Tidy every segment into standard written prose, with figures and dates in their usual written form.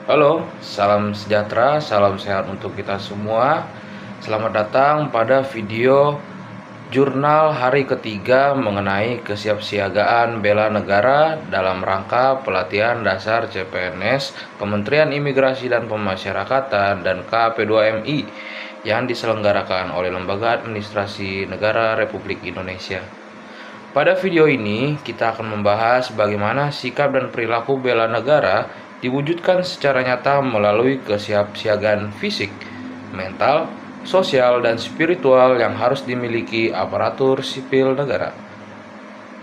Halo, salam sejahtera, salam sehat untuk kita semua. Selamat datang pada video jurnal hari ketiga mengenai kesiapsiagaan bela negara dalam rangka pelatihan dasar CPNS Kementerian Imigrasi dan Pemasyarakatan dan KP2MI yang diselenggarakan oleh Lembaga Administrasi Negara Republik Indonesia. Pada video ini, kita akan membahas bagaimana sikap dan perilaku bela negara diwujudkan secara nyata melalui kesiapsiagaan fisik, mental, sosial, dan spiritual yang harus dimiliki aparatur sipil negara.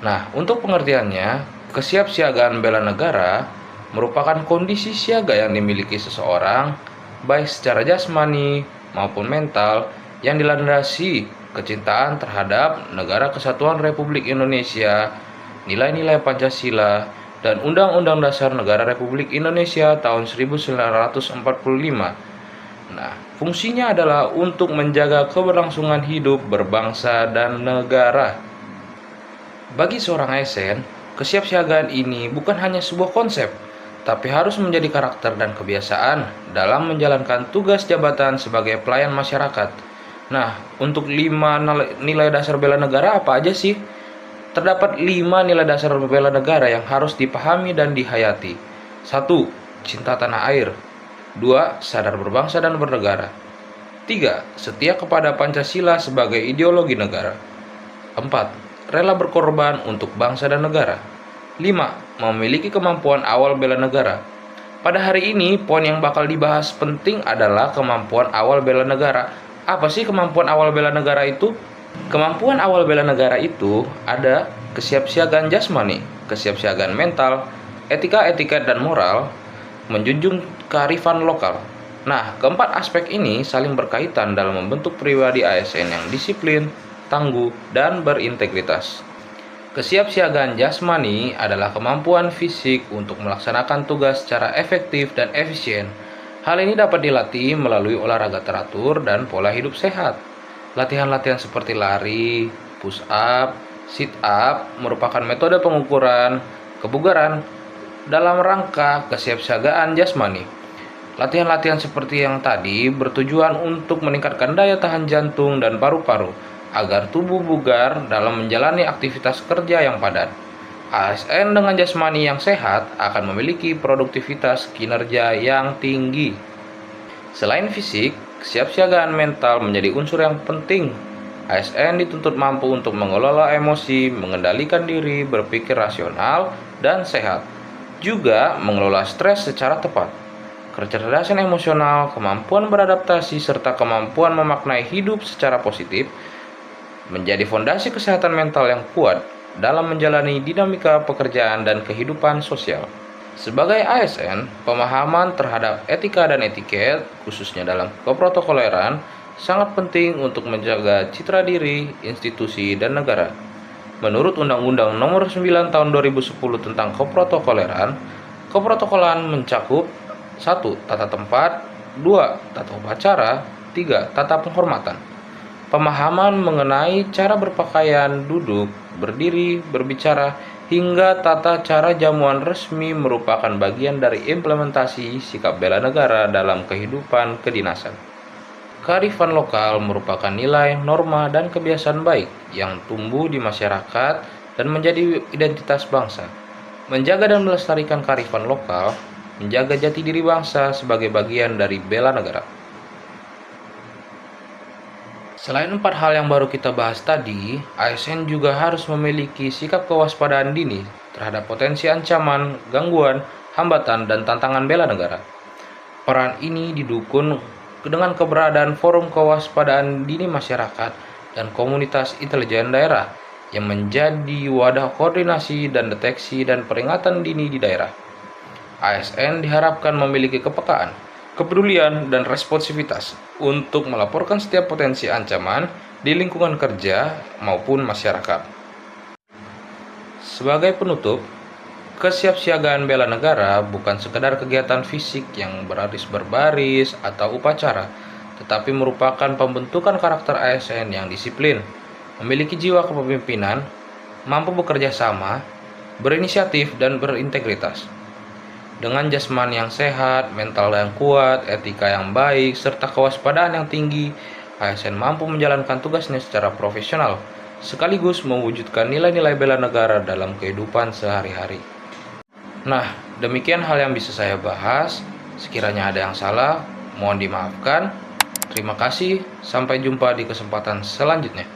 Nah, untuk pengertiannya, kesiapsiagaan bela negara merupakan kondisi siaga yang dimiliki seseorang, baik secara jasmani maupun mental, yang dilandasi kecintaan terhadap Negara Kesatuan Republik Indonesia, nilai-nilai Pancasila, dan Undang-Undang Dasar Negara Republik Indonesia tahun 1945. Nah, fungsinya adalah untuk menjaga keberlangsungan hidup berbangsa dan negara. Bagi seorang ASN, kesiapsiagaan ini bukan hanya sebuah konsep, tapi harus menjadi karakter dan kebiasaan dalam menjalankan tugas jabatan sebagai pelayan masyarakat. Nah, untuk 5 nilai dasar bela negara apa aja sih? Terdapat 5 nilai dasar bela negara yang harus dipahami dan dihayati. 1. Cinta tanah air. 2. Sadar berbangsa dan bernegara. 3. Setia kepada Pancasila sebagai ideologi negara. 4. Rela berkorban untuk bangsa dan negara. 5. Memiliki kemampuan awal bela negara. Pada hari ini, poin yang bakal dibahas penting adalah kemampuan awal bela negara. Apa sih kemampuan awal bela negara itu? Kemampuan awal bela negara itu ada kesiapsiagaan jasmani, kesiapsiagaan mental, etika, etiket, dan moral, menjunjung kearifan lokal. Nah, keempat aspek ini saling berkaitan dalam membentuk pribadi ASN yang disiplin, tangguh, dan berintegritas. Kesiapsiagaan jasmani adalah kemampuan fisik untuk melaksanakan tugas secara efektif dan efisien. Hal ini dapat dilatih melalui olahraga teratur dan pola hidup sehat. Latihan-latihan seperti lari, push up, sit up merupakan metode pengukuran kebugaran dalam rangka kesiapsiagaan jasmani. Latihan-latihan seperti yang tadi bertujuan untuk meningkatkan daya tahan jantung dan paru-paru agar tubuh bugar dalam menjalani aktivitas kerja yang padat. ASN dengan jasmani yang sehat akan memiliki produktivitas kinerja yang tinggi. Selain fisik, kesiapsiagaan mental menjadi unsur yang penting. ASN dituntut mampu untuk mengelola emosi, mengendalikan diri, berpikir rasional, dan sehat. Juga mengelola stres secara tepat. Kecerdasan emosional, kemampuan beradaptasi, serta kemampuan memaknai hidup secara positif menjadi fondasi kesehatan mental yang kuat dalam menjalani dinamika pekerjaan dan kehidupan sosial. Sebagai ASN, pemahaman terhadap etika dan etiket, khususnya dalam keprotokoleran, sangat penting untuk menjaga citra diri, institusi, dan negara. Menurut Undang-Undang Nomor 9 Tahun 2010 tentang keprotokoleran, keprotokolan mencakup 1. Tata tempat, 2. Tata upacara, 3. Tata penghormatan. Pemahaman mengenai cara berpakaian, duduk, berdiri, berbicara, hingga tata cara jamuan resmi merupakan bagian dari implementasi sikap bela negara dalam kehidupan kedinasan. Kearifan lokal merupakan nilai, norma, dan kebiasaan baik yang tumbuh di masyarakat dan menjadi identitas bangsa. Menjaga dan melestarikan kearifan lokal, menjaga jati diri bangsa sebagai bagian dari bela negara. Selain 4 hal yang baru kita bahas tadi, ASN juga harus memiliki sikap kewaspadaan dini terhadap potensi ancaman, gangguan, hambatan, dan tantangan bela negara. Peran ini didukung dengan keberadaan forum kewaspadaan dini masyarakat dan komunitas intelijen daerah yang menjadi wadah koordinasi dan deteksi dan peringatan dini di daerah. ASN diharapkan memiliki kepekaan, kepedulian, dan responsivitas untuk melaporkan setiap potensi ancaman di lingkungan kerja maupun masyarakat. Sebagai penutup, kesiapsiagaan bela negara bukan sekedar kegiatan fisik yang berbaris atau upacara, tetapi merupakan pembentukan karakter ASN yang disiplin, memiliki jiwa kepemimpinan, mampu bekerja sama, berinisiatif, dan berintegritas. Dengan jasmani yang sehat, mental yang kuat, etika yang baik, serta kewaspadaan yang tinggi, ASN mampu menjalankan tugasnya secara profesional, sekaligus mewujudkan nilai-nilai bela negara dalam kehidupan sehari-hari. Nah, demikian hal yang bisa saya bahas. Sekiranya ada yang salah, mohon dimaafkan. Terima kasih, sampai jumpa di kesempatan selanjutnya.